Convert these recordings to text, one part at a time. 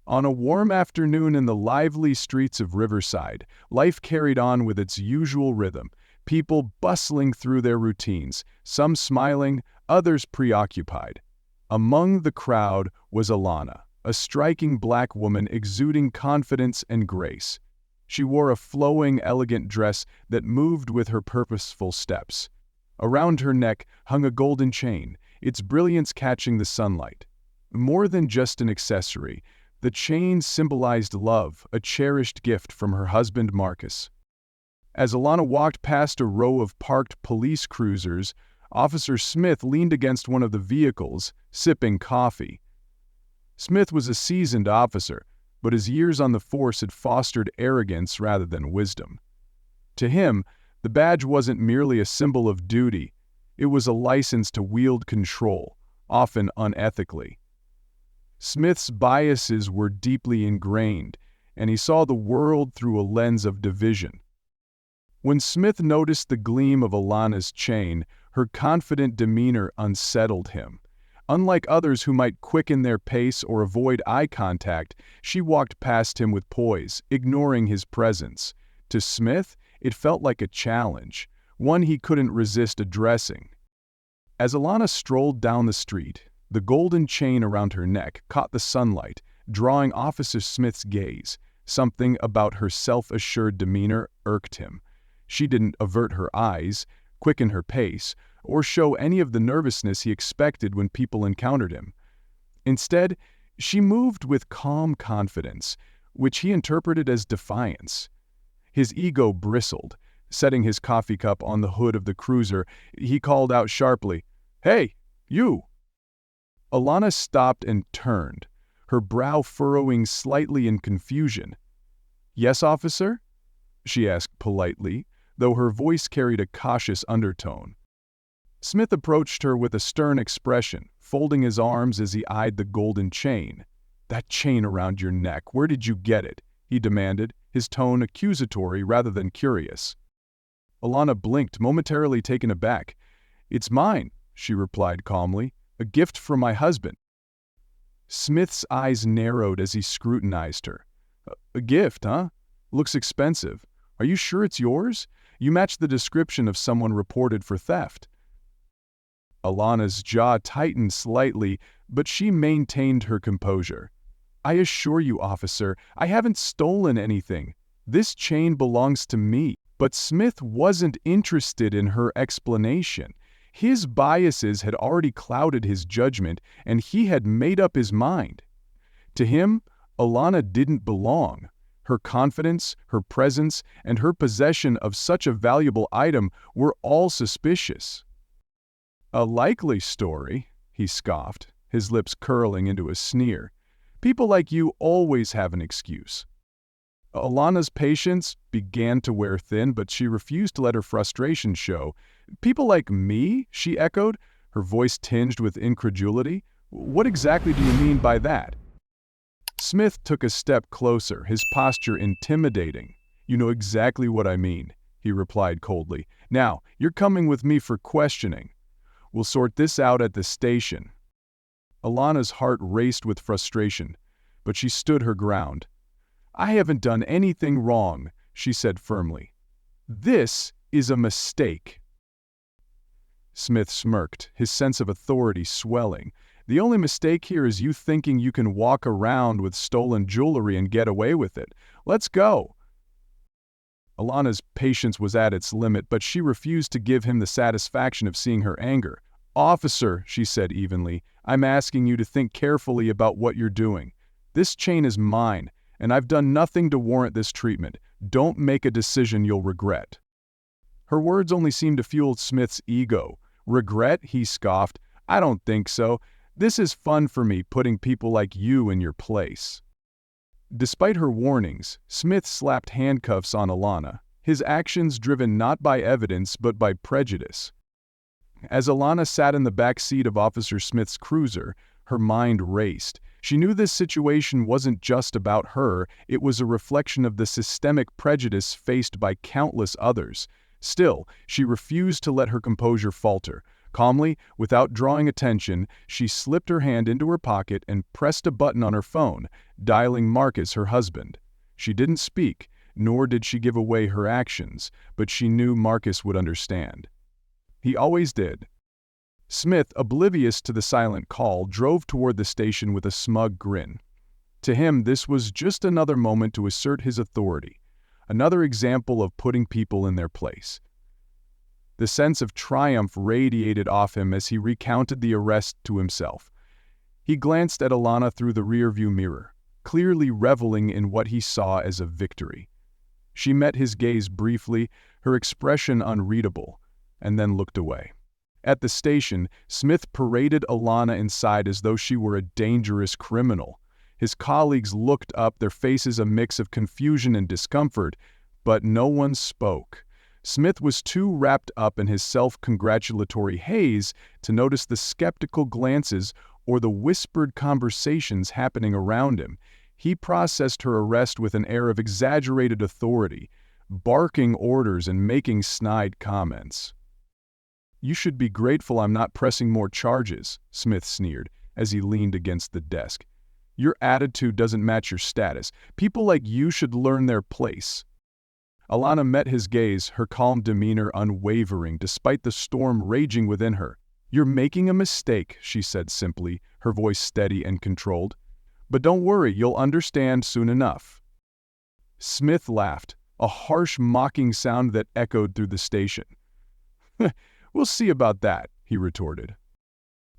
On a warm afternoon in the lively streets of Riverside, life carried on with its usual rhythm, people bustling through their routines, some smiling, others preoccupied. Among the crowd was Alana, a striking black woman exuding confidence and grace. She wore a flowing, elegant dress that moved with her purposeful steps. Around her neck hung a golden chain, its brilliance catching the sunlight. More than just an accessory, the chain symbolized love, a cherished gift from her husband Marcus. As Alana walked past a row of parked police cruisers, Officer Smith leaned against one of the vehicles, sipping coffee. Smith was a seasoned officer, but his years on the force had fostered arrogance rather than wisdom. To him, the badge wasn't merely a symbol of duty, it was a license to wield control, often unethically. Smith's biases were deeply ingrained, and he saw the world through a lens of division. When Smith noticed the gleam of Alana's chain, her confident demeanor unsettled him. Unlike others who might quicken their pace or avoid eye contact, she walked past him with poise, ignoring his presence. To Smith, it felt like a challenge, one he couldn't resist addressing. As Alana strolled down the street, the golden chain around her neck caught the sunlight, drawing Officer Smith's gaze. Something about her self-assured demeanor irked him. She didn't avert her eyes, quicken her pace, or show any of the nervousness he expected when people encountered him. Instead, she moved with calm confidence, which he interpreted as defiance. His ego bristled. Setting his coffee cup on the hood of the cruiser, he called out sharply, "Hey, you!" Alana stopped and turned, her brow furrowing slightly in confusion. "Yes, officer?" she asked politely, though her voice carried a cautious undertone. Smith approached her with a stern expression, folding his arms as he eyed the golden chain. "That chain around your neck, where did you get it?" he demanded, his tone accusatory rather than curious. Alana blinked, momentarily taken aback. "It's mine," she replied calmly. "A gift from my husband." Smith's eyes narrowed as he scrutinized her. "A gift, huh? Looks expensive. Are you sure it's yours? You match the description of someone reported for theft." Alana's jaw tightened slightly, but she maintained her composure. "I assure you, officer, I haven't stolen anything. This chain belongs to me." But Smith wasn't interested in her explanation. His biases had already clouded his judgment, and he had made up his mind. To him, Alana didn't belong. Her confidence, her presence, and her possession of such a valuable item were all suspicious. "A likely story," he scoffed, his lips curling into a sneer. "People like you always have an excuse." Alana's patience began to wear thin, but she refused to let her frustration show. "People like me?" she echoed, her voice tinged with incredulity. "What exactly do you mean by that?" Smith took a step closer, his posture intimidating. "You know exactly what I mean," he replied coldly. "Now, you're coming with me for questioning. We'll sort this out at the station." Alana's heart raced with frustration, but she stood her ground. "I haven't done anything wrong," she said firmly. "This is a mistake." Smith smirked, his sense of authority swelling. "The only mistake here is you thinking you can walk around with stolen jewelry and get away with it. Let's go." Alana's patience was at its limit, but she refused to give him the satisfaction of seeing her anger. "Officer," she said evenly, "I'm asking you to think carefully about what you're doing. This chain is mine, and I've done nothing to warrant this treatment. Don't make a decision you'll regret." Her words only seemed to fuel Smith's ego. "Regret?" he scoffed. "I don't think so. This is fun for me, putting people like you in your place." Despite her warnings, Smith slapped handcuffs on Alana, his actions driven not by evidence but by prejudice. As Alana sat in the back seat of Officer Smith's cruiser, her mind raced. She knew this situation wasn't just about her, it was a reflection of the systemic prejudice faced by countless others. Still, she refused to let her composure falter. Calmly, without drawing attention, she slipped her hand into her pocket and pressed a button on her phone, dialing Marcus, her husband. She didn't speak, nor did she give away her actions, but she knew Marcus would understand. He always did. Smith, oblivious to the silent call, drove toward the station with a smug grin. To him, this was just another moment to assert his authority, another example of putting people in their place. The sense of triumph radiated off him as he recounted the arrest to himself. He glanced at Alana through the rearview mirror, clearly reveling in what he saw as a victory. She met his gaze briefly, her expression unreadable, and then looked away. At the station, Smith paraded Alana inside as though she were a dangerous criminal. His colleagues looked up, their faces a mix of confusion and discomfort, but no one spoke. Smith was too wrapped up in his self-congratulatory haze to notice the skeptical glances or the whispered conversations happening around him. He processed her arrest with an air of exaggerated authority, barking orders and making snide comments. "You should be grateful I'm not pressing more charges," Smith sneered as he leaned against the desk. "Your attitude doesn't match your status. People like you should learn their place." Alana met his gaze, her calm demeanor unwavering despite the storm raging within her. "You're making a mistake," she said simply, her voice steady and controlled. "But don't worry, you'll understand soon enough." Smith laughed, a harsh, mocking sound that echoed through the station. "We'll see about that," he retorted.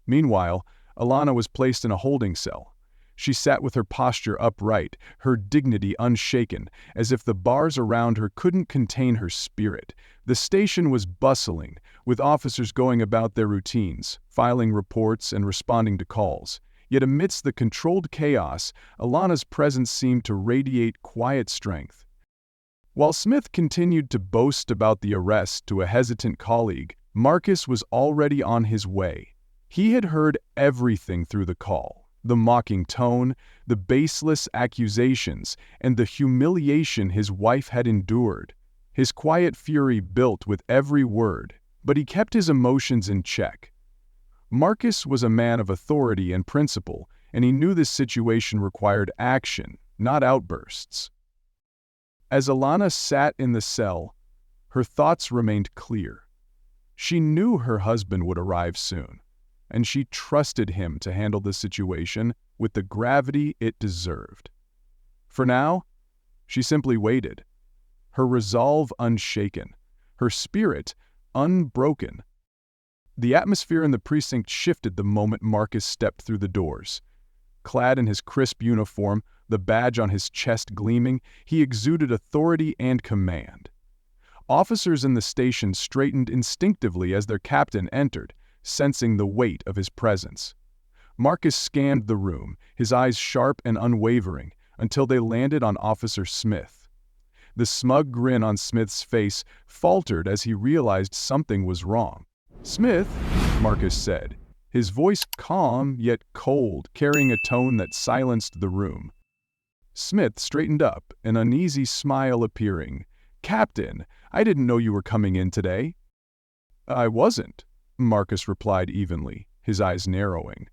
Meanwhile, Alana was placed in a holding cell. She sat with her posture upright, her dignity unshaken, as if the bars around her couldn't contain her spirit. The station was bustling, with officers going about their routines, filing reports and responding to calls. Yet amidst the controlled chaos, Alana's presence seemed to radiate quiet strength. While Smith continued to boast about the arrest to a hesitant colleague, Marcus was already on his way. He had heard everything through the call. The mocking tone, the baseless accusations, and the humiliation his wife had endured. His quiet fury built with every word, but he kept his emotions in check. Marcus was a man of authority and principle, and he knew this situation required action, not outbursts. As Alana sat in the cell, her thoughts remained clear. She knew her husband would arrive soon, and she trusted him to handle the situation with the gravity it deserved. For now, she simply waited, her resolve unshaken, her spirit unbroken. The atmosphere in the precinct shifted the moment Marcus stepped through the doors. Clad in his crisp uniform, the badge on his chest gleaming, he exuded authority and command. Officers in the station straightened instinctively as their captain entered, sensing the weight of his presence. Marcus scanned the room, his eyes sharp and unwavering, until they landed on Officer Smith. The smug grin on Smith's face faltered as he realized something was wrong. "Smith," Marcus said, his voice calm yet cold, carrying a tone that silenced the room. Smith straightened up, an uneasy smile appearing. "Captain, I didn't know you were coming in today." "I wasn't," Marcus replied evenly, his eyes narrowing.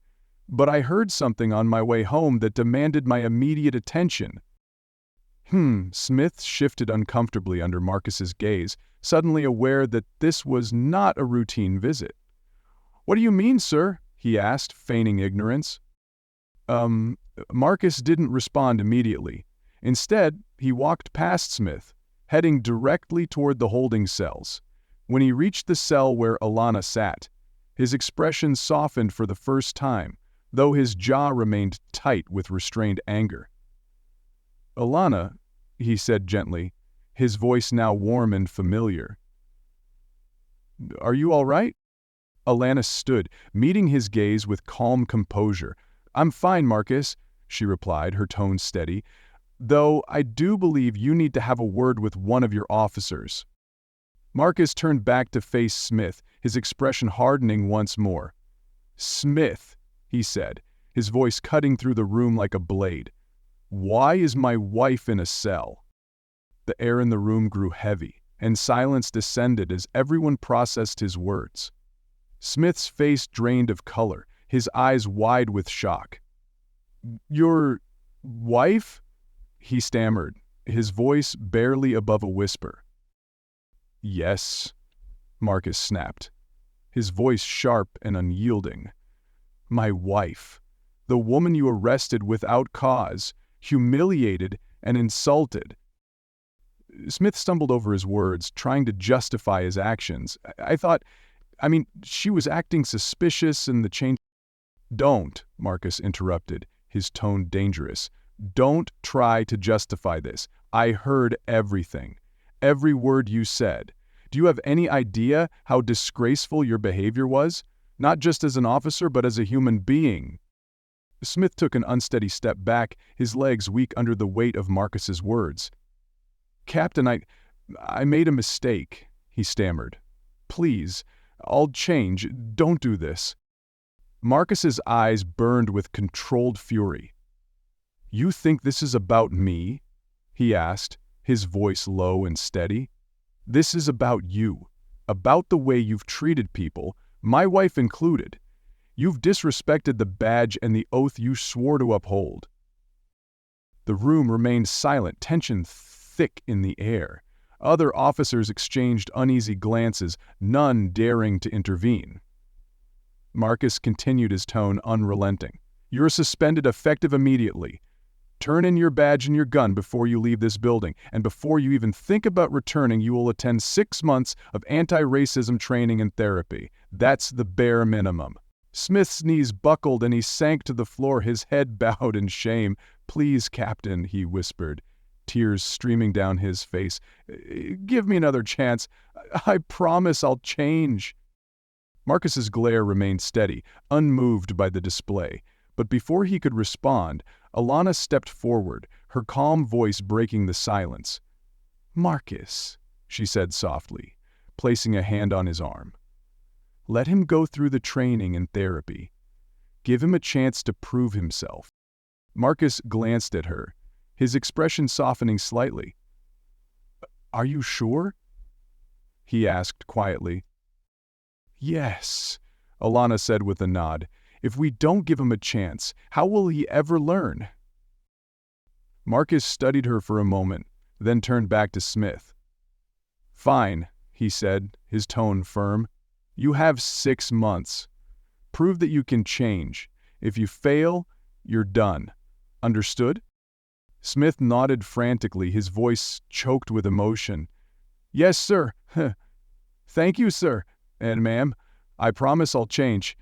"But I heard something on my way home that demanded my immediate attention." Smith shifted uncomfortably under Marcus's gaze, suddenly aware that this was not a routine visit. "What do you mean, sir?" he asked, feigning ignorance. Marcus didn't respond immediately. Instead, he walked past Smith, heading directly toward the holding cells. When he reached the cell where Alana sat, his expression softened for the first time, though his jaw remained tight with restrained anger. "Alana," he said gently, his voice now warm and familiar. "Are you all right?" Alana stood, meeting his gaze with calm composure. "I'm fine, Marcus," she replied, her tone steady, "though I do believe you need to have a word with one of your officers." Marcus turned back to face Smith, his expression hardening once more. "Smith," he said, his voice cutting through the room like a blade, "why is my wife in a cell?" The air in the room grew heavy, and silence descended as everyone processed his words. Smith's face drained of color, his eyes wide with shock. "Your wife?" he stammered, his voice barely above a whisper. "Yes," Marcus snapped, his voice sharp and unyielding. "My wife. The woman you arrested without cause, humiliated and insulted." Smith stumbled over his words, trying to justify his actions. She was acting suspicious and the change— "Don't," Marcus interrupted, his tone dangerous. "Don't try to justify this. I heard everything. Every word you said. Do you have any idea how disgraceful your behavior was? Not just as an officer, but as a human being." Smith took an unsteady step back, his legs weak under the weight of Marcus's words. "Captain, I made a mistake," he stammered. "Please, I'll change. Don't do this." Marcus's eyes burned with controlled fury. "You think this is about me?" he asked, his voice low and steady. "This is about you, about the way you've treated people, my wife included. You've disrespected the badge and the oath you swore to uphold." The room remained silent, tension thick in the air. Other officers exchanged uneasy glances, none daring to intervene. Marcus continued, his tone unrelenting. "You're suspended effective immediately. Turn in your badge and your gun before you leave this building, and before you even think about returning, you will attend 6 months of anti-racism training and therapy. That's the bare minimum." Smith's knees buckled and he sank to the floor, his head bowed in shame. "Please, Captain," he whispered, tears streaming down his face. "Give me another chance. I promise I'll change." Marcus's glare remained steady, unmoved by the display. But before he could respond, Alana stepped forward, her calm voice breaking the silence. "Marcus," she said softly, placing a hand on his arm. "Let him go through the training and therapy. Give him a chance to prove himself." Marcus glanced at her, his expression softening slightly. "Are you sure?" he asked quietly. "Yes," Alana said with a nod. "If we don't give him a chance, how will he ever learn?" Marcus studied her for a moment, then turned back to Smith. "Fine," he said, his tone firm. "You have 6 months. Prove that you can change. If you fail, you're done. Understood?" Smith nodded frantically, his voice choked with emotion. "Yes, sir. Thank you, sir. And ma'am, I promise I'll change."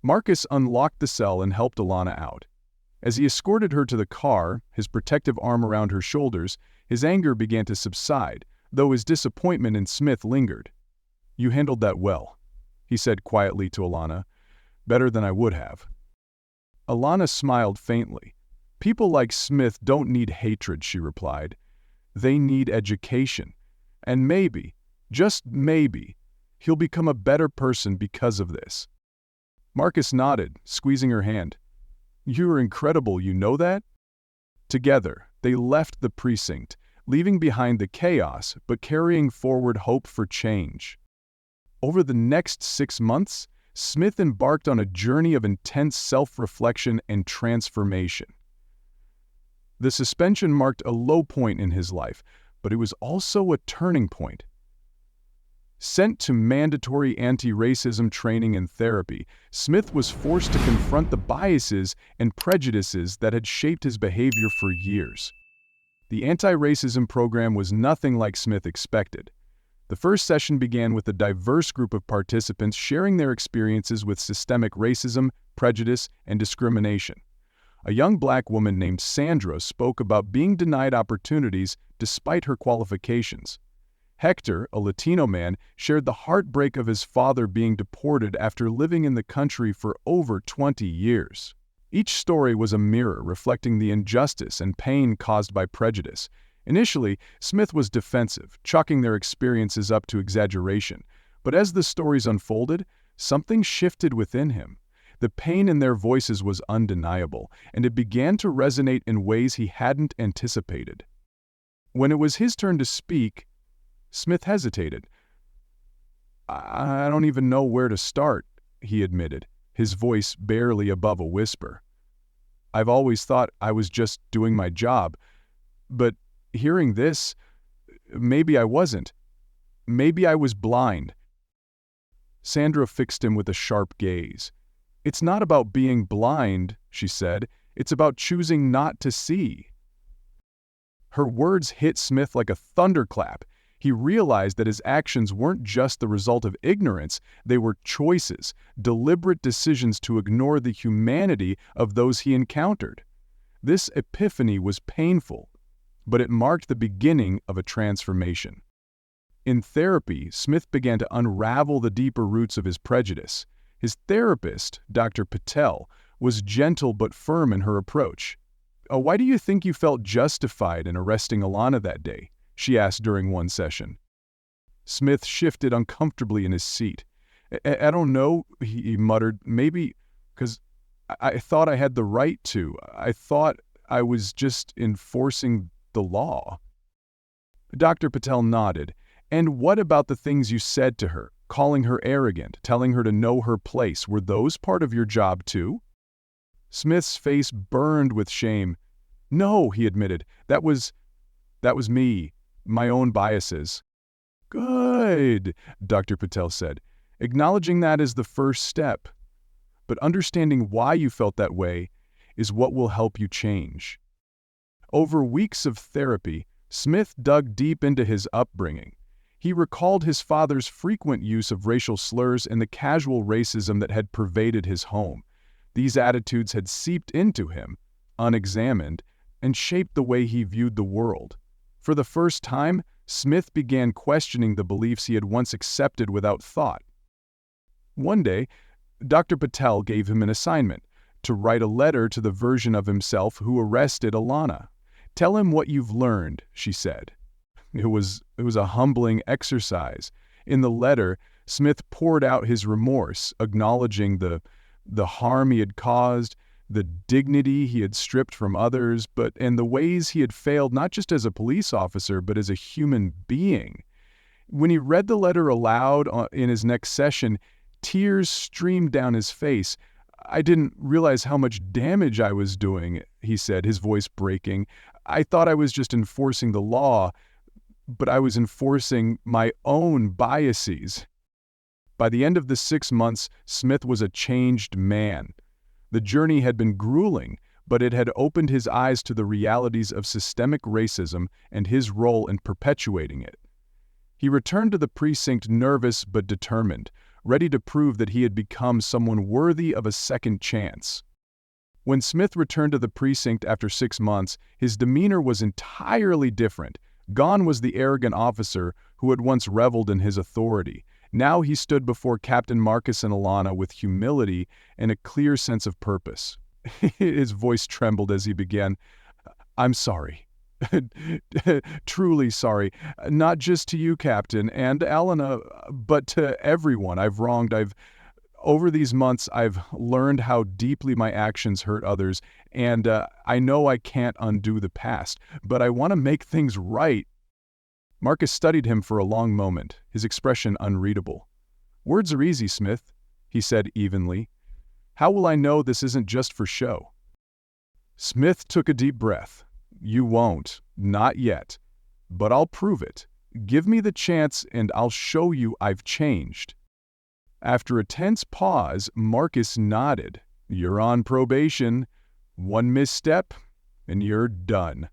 Marcus unlocked the cell and helped Alana out. As he escorted her to the car, his protective arm around her shoulders, his anger began to subside, though his disappointment in Smith lingered. "You handled that well," he said quietly to Alana. "Better than I would have." Alana smiled faintly. "People like Smith don't need hatred," she replied. "They need education. And maybe, just maybe, he'll become a better person because of this." Marcus nodded, squeezing her hand. "You're incredible, you know that?" Together, they left the precinct, leaving behind the chaos but carrying forward hope for change. Over the next 6 months, Smith embarked on a journey of intense self-reflection and transformation. The suspension marked a low point in his life, but it was also a turning point. Sent to mandatory anti-racism training and therapy, Smith was forced to confront the biases and prejudices that had shaped his behavior for years. The anti-racism program was nothing like Smith expected. The first session began with a diverse group of participants sharing their experiences with systemic racism, prejudice, and discrimination. A young black woman named Sandra spoke about being denied opportunities despite her qualifications. Hector, a Latino man, shared the heartbreak of his father being deported after living in the country for over 20 years. Each story was a mirror reflecting the injustice and pain caused by prejudice. Initially, Smith was defensive, chalking their experiences up to exaggeration. But as the stories unfolded, something shifted within him. The pain in their voices was undeniable, and it began to resonate in ways he hadn't anticipated. When it was his turn to speak, Smith hesitated. I don't even know where to start," he admitted, his voice barely above a whisper. "I've always thought I was just doing my job, but hearing this, maybe I wasn't. Maybe I was blind." Sandra fixed him with a sharp gaze. "It's not about being blind," she said. "It's about choosing not to see." Her words hit Smith like a thunderclap. He realized that his actions weren't just the result of ignorance, they were choices, deliberate decisions to ignore the humanity of those he encountered. This epiphany was painful, but it marked the beginning of a transformation. In therapy, Smith began to unravel the deeper roots of his prejudice. His therapist, Dr. Patel, was gentle but firm in her approach. "Why do you think you felt justified in arresting Alana that day?" she asked during one session. Smith shifted uncomfortably in his seat. I don't know," he muttered. "Maybe because I thought I had the right to. I thought I was just enforcing the law." Dr. Patel nodded. "And what about the things you said to her, calling her arrogant, telling her to know her place? Were those part of your job too?" Smith's face burned with shame. "No," he admitted. That was me, my own biases." "Good," Dr. Patel said. "Acknowledging that is the first step. But understanding why you felt that way is what will help you change." Over weeks of therapy, Smith dug deep into his upbringing. He recalled his father's frequent use of racial slurs and the casual racism that had pervaded his home. These attitudes had seeped into him, unexamined, and shaped the way he viewed the world. For the first time, Smith began questioning the beliefs he had once accepted without thought. One day, Dr. Patel gave him an assignment: to write a letter to the version of himself who arrested Alana. "Tell him what you've learned," she said. It was a humbling exercise. In the letter, Smith poured out his remorse, acknowledging the harm he had caused, the dignity he had stripped from others, and the ways he had failed not just as a police officer, but as a human being. When he read the letter aloud in his next session, tears streamed down his face. "I didn't realize how much damage I was doing," he said, his voice breaking. "I thought I was just enforcing the law, but I was enforcing my own biases." By the end of the 6 months, Smith was a changed man. The journey had been grueling, but it had opened his eyes to the realities of systemic racism and his role in perpetuating it. He returned to the precinct nervous but determined, ready to prove that he had become someone worthy of a second chance. When Smith returned to the precinct after 6 months, his demeanor was entirely different. Gone was the arrogant officer who had once reveled in his authority. Now he stood before Captain Marcus and Alana with humility and a clear sense of purpose. His voice trembled as he began, "I'm sorry. Truly sorry. Not just to you, Captain, and Alana, but to everyone I've wronged. Over these months, I've learned how deeply my actions hurt others, and I know I can't undo the past, but I want to make things right." Marcus studied him for a long moment, his expression unreadable. "Words are easy, Smith," he said evenly. "How will I know this isn't just for show?" Smith took a deep breath. "You won't, not yet, but I'll prove it. Give me the chance and I'll show you I've changed." After a tense pause, Marcus nodded. "You're on probation. One misstep, and you're done."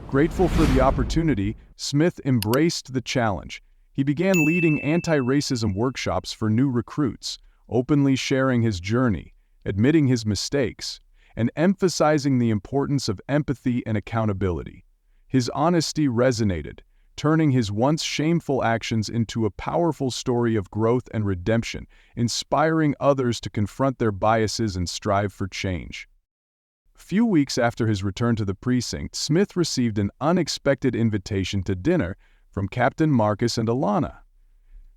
Grateful for the opportunity, Smith embraced the challenge. He began leading anti-racism workshops for new recruits, openly sharing his journey, admitting his mistakes, and emphasizing the importance of empathy and accountability. His honesty resonated, turning his once shameful actions into a powerful story of growth and redemption, inspiring others to confront their biases and strive for change. Few weeks after his return to the precinct, Smith received an unexpected invitation to dinner from Captain Marcus and Alana.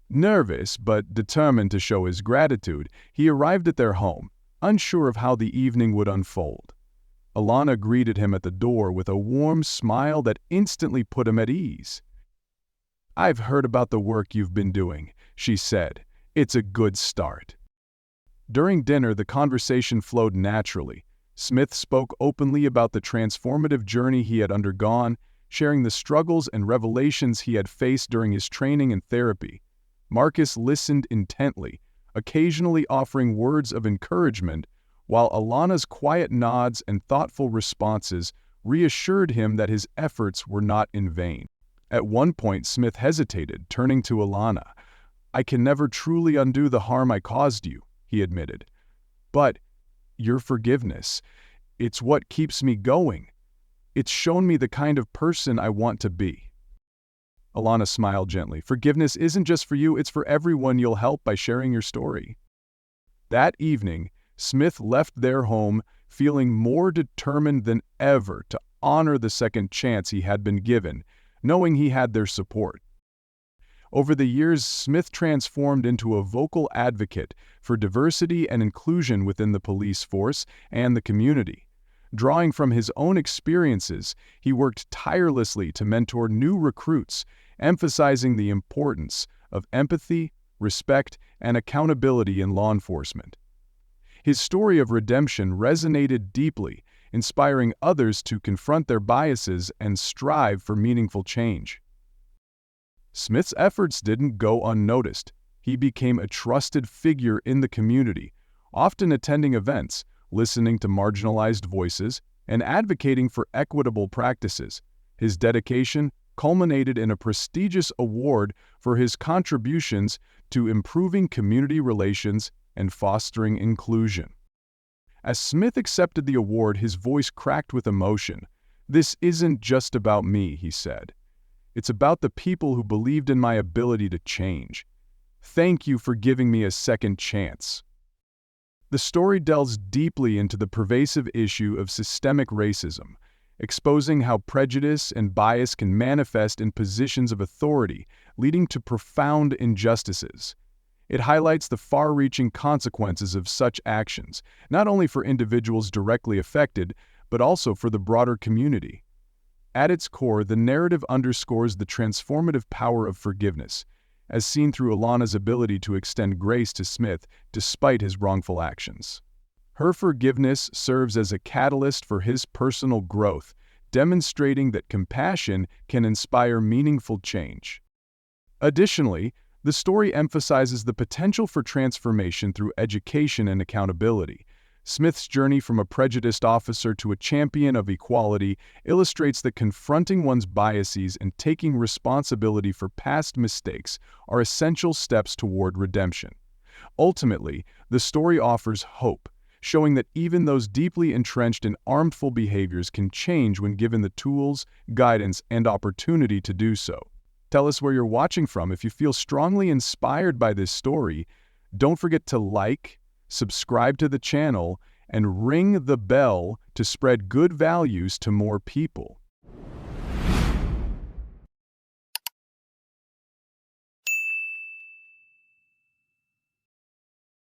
Nervous but determined to show his gratitude, he arrived at their home, unsure of how the evening would unfold. Alana greeted him at the door with a warm smile that instantly put him at ease. "I've heard about the work you've been doing," she said. "It's a good start." During dinner, the conversation flowed naturally. Smith spoke openly about the transformative journey he had undergone, sharing the struggles and revelations he had faced during his training and therapy. Marcus listened intently, occasionally offering words of encouragement, while Alana's quiet nods and thoughtful responses reassured him that his efforts were not in vain. At one point, Smith hesitated, turning to Alana. "I can never truly undo the harm I caused you," he admitted. "But your forgiveness, it's what keeps me going. It's shown me the kind of person I want to be." Alana smiled gently. "Forgiveness isn't just for you, it's for everyone you'll help by sharing your story." That evening, Smith left their home feeling more determined than ever to honor the second chance he had been given, knowing he had their support. Over the years, Smith transformed into a vocal advocate for diversity and inclusion within the police force and the community. Drawing from his own experiences, he worked tirelessly to mentor new recruits, emphasizing the importance of empathy, respect, and accountability in law enforcement. His story of redemption resonated deeply, inspiring others to confront their biases and strive for meaningful change. Smith's efforts didn't go unnoticed. He became a trusted figure in the community, often attending events, listening to marginalized voices, and advocating for equitable practices. His dedication culminated in a prestigious award for his contributions to improving community relations and fostering inclusion. As Smith accepted the award, his voice cracked with emotion. "This isn't just about me," he said. "It's about the people who believed in my ability to change. Thank you for giving me a second chance." The story delves deeply into the pervasive issue of systemic racism, exposing how prejudice and bias can manifest in positions of authority, leading to profound injustices. It highlights the far-reaching consequences of such actions, not only for individuals directly affected, but also for the broader community. At its core, the narrative underscores the transformative power of forgiveness, as seen through Alana's ability to extend grace to Smith despite his wrongful actions. Her forgiveness serves as a catalyst for his personal growth, demonstrating that compassion can inspire meaningful change. Additionally, the story emphasizes the potential for transformation through education and accountability. Smith's journey from a prejudiced officer to a champion of equality illustrates that confronting one's biases and taking responsibility for past mistakes are essential steps toward redemption. Ultimately, the story offers hope, showing that even those deeply entrenched in harmful behaviors can change when given the tools, guidance, and opportunity to do so. Tell us where you're watching from. If you feel strongly inspired by this story, don't forget to like, subscribe to the channel, and ring the bell to spread good values to more people.